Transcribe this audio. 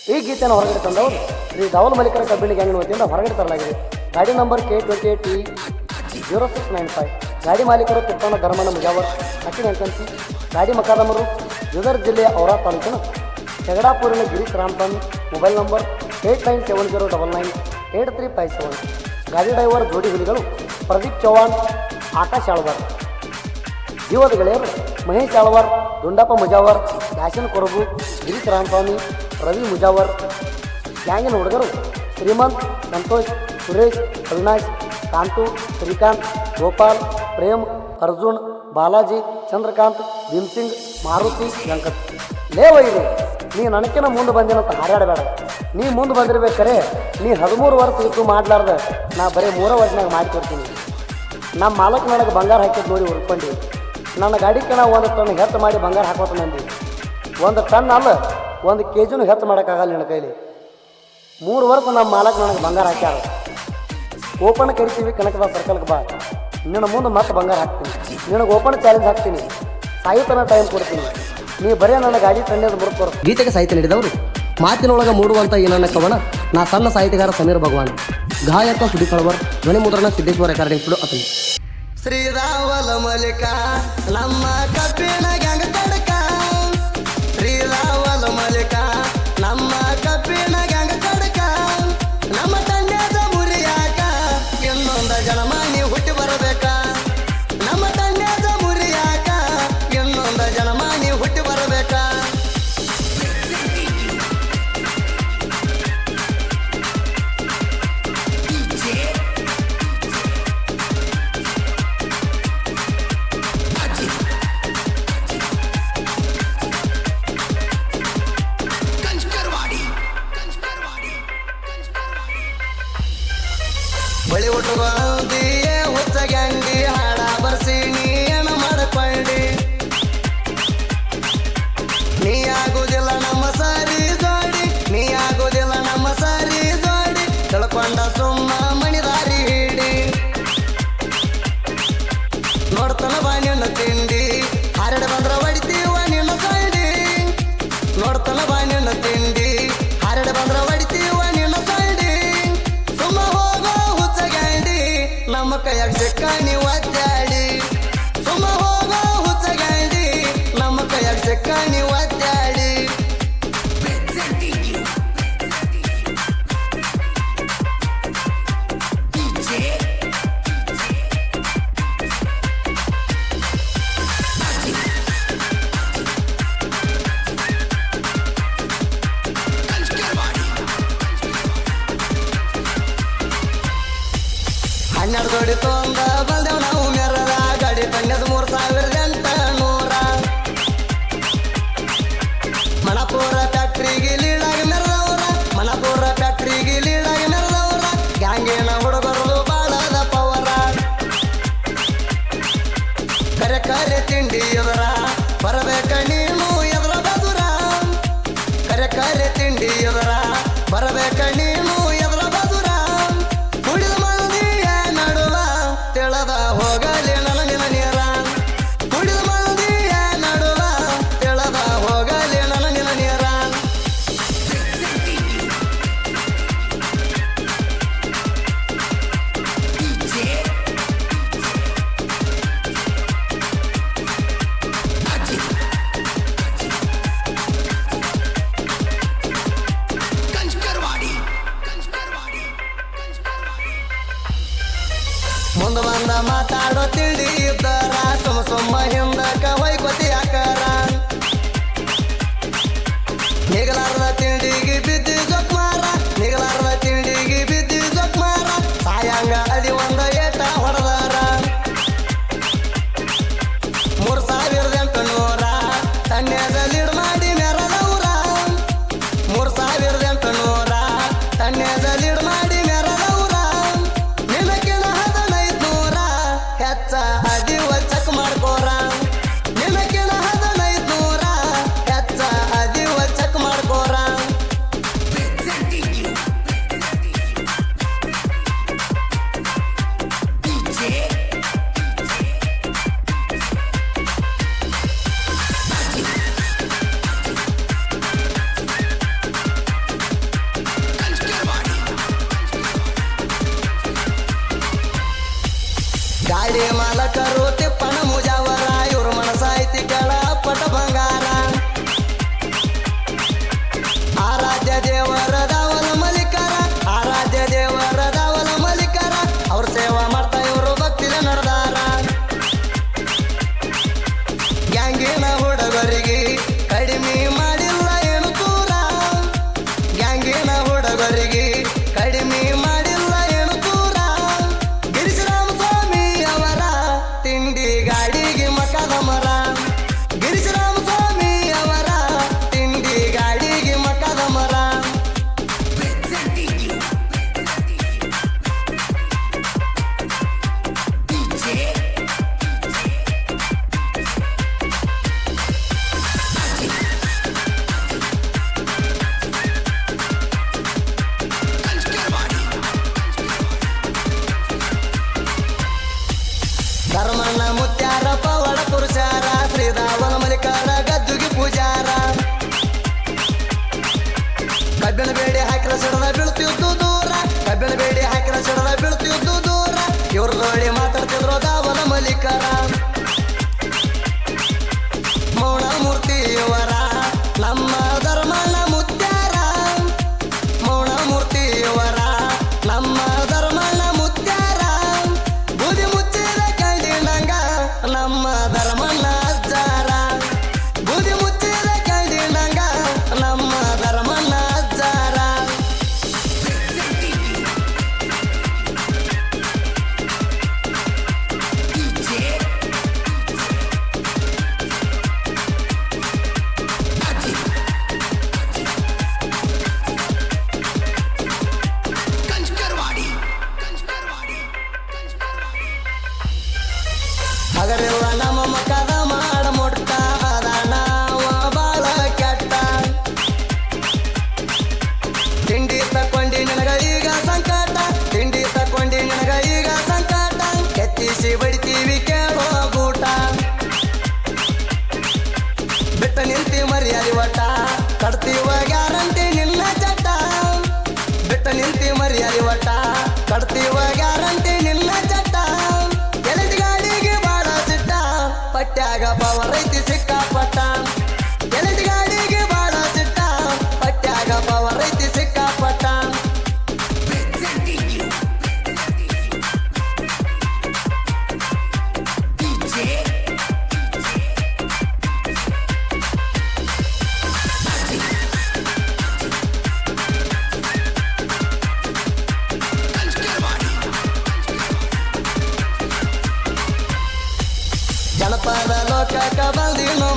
ಈ ಗೀತೆಯನ್ನು ಹೊರಗಡೆ ತಂದವರು ಶ್ರೀ ಧವಲ್ ಮಲ್ಲಿಕರ ಕಬ್ಬಿಣಿ ಗ್ಯಾಂಗಿನ ವತಿಯಿಂದ ಹೊರಗಡೆ ತರಲಾಗಿದೆ. ಗಾಡಿ ನಂಬರ್ K28T0695. ಗಾಡಿ ಮಾಲೀಕರು ತಿಪ್ಪಣ್ಣ ಧರ್ಮಣ್ಣ ಮುಜಾವರ್ ಅಕ್ಕಿನ ಅಂಕಂತಿ. ಗಾಡಿ ಮಕಾದಮರು ಬೀದರ್ ಜಿಲ್ಲೆಯ ಔರಾ ತಾಲೂಕಿನ ತೆಗಡಾಪುರಿನ ಗಿರೀಶ್ ರಾಮಸ್ವಾಮಿ. Mobile number 8970998357. ಗಾಡಿ ಡ್ರೈವರ್ ಜೋಡಿ ಹುಲಿಗಳು ಪ್ರದೀಪ್ ಚೌಹಾಣ್, ಆಕಾಶ್ ಆಳ್ವಾರ್. ಜೀವದ ಗೆಳೆಯರು ಮಹೇಶ್ ಆಳ್ವಾರ್, ದುಂಡಪ್ಪ ಮುಜಾವರ್, ಯಾಶನ್ ಕೊರಬು, ಗಿರೀಶ್ ರಾಮಸ್ವಾಮಿ, ರವಿ ಮುಜಾವರ್. ಗ್ಯಾಂಗಿನ ಹುಡುಗರು ಶ್ರೀಮಂತ್, ಸಂತೋಷ್, ಸುರೇಶ್, ಅವಿನಾಶ್, ಕಾಂತು, ಶ್ರೀಕಾಂತ್, ಗೋಪಾಲ್, ಪ್ರೇಮ್, ಅರ್ಜುನ್, ಬಾಲಾಜಿ, ಚಂದ್ರಕಾಂತ್, ಭೀಮ್ಸಿಂಗ್, ಮಾರುತಿ, ವೆಂಕಟ್. ಲೇವೈರು ನೀ ನನಕಿನ ಮುಂದೆ ಬಂದಿನಂತ ಹಾರಾಡಬೇಡ. ನೀ ಮುಂದೆ ಬಂದಿರ್ಬೇಕಾರೆ ನೀ 13 ವರ್ಷ ಇದ್ದು ಮಾಡ್ಲಾರ್ದ ನಾ ಬರೀ 3 ವರ್ಷನಾಗ ಮಾಡಿಕೊಡ್ತೀನಿ. ನಮ್ಮ ಮಾಲಕ್ ನನಗೆ ಬಂಗಾರ ಹಾಕಿದ್ ನೋಡಿ ಉರ್ಕೊಂಡು ನನ್ನ ಗಾಡಿಗೆ ನಾವು 1 ಟನ್ ಹೆಚ್ಚು ಮಾಡಿ ಬಂಗಾರ ಹಾಕೋತ ನಂದಿ. 1 ಟನ್ ಅಲ್ಲ 1 kg ಹೆಚ್ಚು ಮಾಡೋಕ್ಕಾಗಲ್ಲ ನಿನ್ನ ಕೈಲಿ. 3 ವರ್ಷ ನಮ್ಮ ಮಾಲಕ್ ನನಗೆ ಬಂಗಾರ ಹಾಕ್ಯಾರ. ಓಪನ್ ಕರಿತೀವಿ ಕನಕದ ಸರ್ಕಲ್ಗೆ ಬಾ, ನಿನ್ನ ಮುಂದೆ ಮತ್ತೆ ಬಂಗಾರ ಹಾಕ್ತೀನಿ. ನಿನಗೆ ಓಪನ್ ಚಾಲೆಂಜ್ ಹಾಕ್ತೀನಿ, ಸಾಯುತನ ಟೈಮ್ ಕೊಡ್ತೀನಿ. ನೀ ಬರೀ ನನ್ನ ಗಾಡಿ ತಂಡದ ಮುರುಕೋರು. ಗೀತೆಗೆ ಸಾಹಿತ್ಯ ನೀಡಿದವರು ಮಾತಿನೊಳಗೆ ಮೂಡುವಂಥ ಈ ನನ್ನ ಕವನ ನಾ ಸಣ್ಣ ಸಾಹಿತ್ಯಗಾರ ಸಮೀರ್ ಭಗವಾನ್. ಗಾಯಕ ಸುದೀಪ್ ಹಳವರ್. ಧ್ವನಿ ಮುದ್ರಣ ಸಿದ್ದೇಶ್ವರ ರೆಕಾರ್ಡಿಂಗ್ ಸ್ಟುಡಿಯೋ ಅತನಿ. ಶ್ರೀರಾವಲ ಮಲಿಕ ನಮ್ಮ ಕಬ್ಬಿಣ ಗ್ಯಾಂಗ್ ಕಡಕ. ಶ್ರೀರಾವಲ ಮಲಿಕ ನಮ್ಮ ಕಬ್ಬಿಣ ಗ್ಯಾಂಗ್ ಕಡಕ. ನಮ್ಮ ತಂಡದ ಮುರಿಯಾಕ ಇನ್ನೊಂದ ಜನ್ಮ ನೀ ಹುಟ್ಟಿ ಬರಬೇಕ. ನಮ್ಮ ತಂಡದ ಮುರಿಯಾಕ ಇನ್ನೊಂದ ಜನ್ಮ ನೀ ಹುಟ್ಟಿ ಬರಬೇಕ. ಬಳಿ ಉಟ್ಟುವಂದಿಯೇ ಹುಚ್ಚ ಗ್ಯಾಂಗಿ ಹಾಡ ಬರ್ಸಿ ನೀ ಏನು ಮಾಡ್ಕೊಂಡಿ. ನೀ ಆಗುದಿಲ್ಲ ನಮ್ಮ ಸಾರಿ ಜೋಡಿ, ನೀ ಆಗುದಿಲ್ಲ ನಮ್ಮ ಸಾರಿ ಜೋಡಿ. ತಿಳ್ಕೊಂಡ ಸುಮ್ಮ ಮಣಿದಾರಿ ಹಿಡಿ. ನೋಡ್ತಾನ ಬಾ ನಿನ್ನ ತಿಂಡಿ, ಹರಡ ಬಂದ್ರ ಹೊಡಿತೀವ ನಿನ್ನ ಸೈಡಿ. ನೋಡ್ತಾನ ಬಾ ನಿನ್ನ ತಿಂಡಿ, ಹರಡ ಬಂದ್ರ ಹೊಡಿತೀವ ನಿನ್ನ ಸೈಡಿ. ಸುಮ್ಮ ಹೋಗೋ ಹುಚ್ಚ ಗ್ಯಾಂಡಿ ನಮ್ಮ ಕೈಯಾಗ ಸಿಕ್ಕ ನೀವು ಅದ್ದಾಡಿ. ಸುಮ್ಮ ಹೋಗೋ ಹುಚ್ಚ ಗ್ಯಾಂಡಿ ನಮ್ಮ ಕೈಯಾಗ ಸಿಕ್ಕ ನೀವು ಅದ್ದಾಡಿ. ಹನ್ನೆರಡು ಜೋಡಿ ತೊಂದ ಬಂದೆವು ನಾವು ಮೆರದ. ಗಾಡಿ ತಣ್ಣದ 3800. ಮಣಪುರ ಫ್ಯಾಕ್ಟ್ರಿಗೆ ಲೀಡಾಗಿ ಮೆರೆದವ್ರ. ಮಣಪುರ ಫ್ಯಾಕ್ಟ್ರಿಗೆ ಲೀಡಾಗಿ ಮೆರೆದವ್ರ. ಗ್ಯಾಂಗಿನ ಹುಡುಗರು ಬಾಳದ ಪವರ. ಕರೆ ಕರೆ ತಿಂಡಿ ಎದುರ ಬರಬೇಕ ನೀನು ಎದುರ ಬದುರ. ಕರೆ ಕರೆ ತಿಂಡಿ ಎದುರ ಬರಬೇಕ ನೀನು ಎದುರ ಬದುರ. ಕುಡಿದ ಮಂದಿಯ ನಡುವ ತೆಳದ ಹೋಗಲಿ ನನ್ನ ನಿನ್ನ ನೀರ. ಕುಡಿದ ಮಂದಿಯ ನಡುವ ತೆಳದ ಹೋಗಲಿ ನನ್ನ ನಿನ್ನ ನೀರ. ಮುಂದೆ ಬಂದ ಮಾತಾಡೋ ತಿಳಿ ಇದ್ದರ ಸುಮ್ಮ ಸುಮ್ಮ ಹಿಂದಕ ವೈಕೋತಿ ಆಕಾರ. ನಿಗಲಾರದ ತಿಂಡಿಗೆ ಬಿದ್ದಿ ಜೊಕ್ಮಾರ. ನಿಗಲಾರದ ತಿಂಡಿಗೆ ಬಿದ್ದಿ ಜೊಕ್ಮಾರ. ಸಾಯಂಗ ಅದಿ ಒಂದ ಏಟ ಹೊಡೆದಾರ. 3800 ತನ್ನೆದ ಲೀಡ್ ಮಾಡಿ ಮೆರದವ್ರ. 3800 ತನ್ನೆದ ಲೀಡ್ ಮಾಡಿ ಮೆರದವ್ರ. ನಿನಕಿನ 1500 ಹೆಚ್ಚ ಅದಿವ ಚಕ್ ಮಾಡ್ಕೋರ. ನಿನಕಿನ 1500 ಹೆಚ್ಚ ಅದಿವ ಚಕ್ ಮಾಡ್ಕೋರ. ಗಾಡಿ ಮಾಲಕರು ತಿಪ್ಪನ ಮುಜಾವರ ಇವ್ರ ಮನಸಾಯ್ತಿ ಕೆಳ ಪಟ ಬಂಗಾರ ಆರಾಧ್ಯ ದೇವರ ದಾವಲ ಮಲಿಕರ ಆರಾಧ್ಯ ದೇವರ ದಾವಲ ಮಲಿಕರ ಅವ್ರ ಸೇವಾ ಮಾಡ್ತಾ ಇವರು ಭಕ್ತಿಲೆ ನಡೆದಾರ ಗ್ಯಾಂಗಿನ ಹುಡುಗರಿಗೆ ಕಡಿಮೆ ಮಾಡಿಲ್ಲ ಏನು ತೂರ ಗ್ಯಾಂಗಿನ ಹುಡುಗರಿಗೆ ಕಡಿಮೆ ಮಾಡಿಲ್ಲ ಏನು ತೂರ ಗಿರಿಶರಾಮ ಸ್ವಾಮಿ ಅವರ ತಿಂಡಿ ಗಾಡಿಗೆ ಮಕದ ಮರ ಗಿರಿಶರಾಮ ಸ್ವಾಮಿ ಅವರ ತಿಂಡಿ ಗಾಡಿಗೆ ಮಕದ ಮರ ಧರ್ಮಣ್ಣ ಮುತ್ಯಾರ ಪವಾಡ ಪುರುಷಾರ ಶ್ರೀದಾವನ ಮಲಿಕಾರ ಗದ್ದುಗೆ ಪೂಜಾರ ಕಬ್ಬಿಣ ಬೇಡಿ ಹಾಕಿರ ಸಿಡದ ಬೀಳ್ತಿದ್ದು ದೂರ ಕಬ್ಬಿಣ ಬೇಡಿ ಹಾಕಿರ ಸಿಡದ ಬೀಳ್ತಿದ್ದು ದೂರ ಇವ್ರ ನೋಡಿ ಮಾತಾಡ್ತಿದ್ರು ದಾವನ ಮಲಿಕರ ಮೌನ ಮೂರ್ತಿಯವರ ನಮ್ಮ ಧರ್ಮಣ್ಣ ಮುತ್ಯಾರ ಮೌನ ಮೂರ್ತಿಯವರ ನಮ್ಮ ಧರ್ಮಣ್ಣ ಮುತ್ಯಾರ ಬೂದಿ ಮುಚ್ಚಿದ ಕೈದಿಂಡಂಗ ನಮ್ಮ ಧರ್ಮಣ್ಣ ಅಜ್ಜಾರ ಬೂದಿ ಮುಚ್ಚಿದ ಕೈದಿಂಡಂಗ ನಮ್ಮ ಧರ್ಮಣ್ಣ ಅಜ್ಜಾರ ಹಗರಿಲ್ಲ ನಮ್ಮ ಮಕ್ಕದ ಮಾಡ ಮುಟ್ಟ ಅದ ನಾವ ಬಾಳ ಕೆಟ್ಟ ತಿಂಡಿ ತಕೊಂಡಿ ನಿನಗ ಈಗ ಸಂಕಟ ತಿಂಡಿ ತಕೊಂಡಿ ನಿನಗ ಈಗ ಸಂಕಟ ಕೆತ್ತಿಸಿ ಬಡಿತೀವಿ ಕೇಳೋ ಗೂಟ ಬಿಟ್ಟ ನಿಂತಿ ಮರ್ಯಾದಿ ಒಟ್ಟ ಕಟ್ತೀವ ಗ್ಯಾರಂಟಿ ನಿನ್ನ ಚಟ್ಟ ಬಿಟ್ಟ ನಿಂತಿ ಮರ್ಯಾದಿ ಒಟ್ಟ ಕಟ್ತೀವ ಗ್ಯಾರಂಟಿ ನಿನ್ನ ಚಟ್ಟ ಎಲೆದ ಗಾಡಿಗೆ ಬಾಳ ಸಿಟ್ಟ ಪಟ್ಯಾಗ ಪವರ್ ಐತಿ ಸಿಕ್ಕಾಪಟ್ಟ ಎಲೆದ ಗಾಡಿಗೆ ಬಾಳ ಸಿಟ್ಟ ಪಟ್ಯಾಗ ಪವರ್ ಐತಿ ಸಿಕ್ಕಾಪಟ್ಟ ಜನಪದ ಲೋಕಕ್ಕ ಬಂದಿನೋ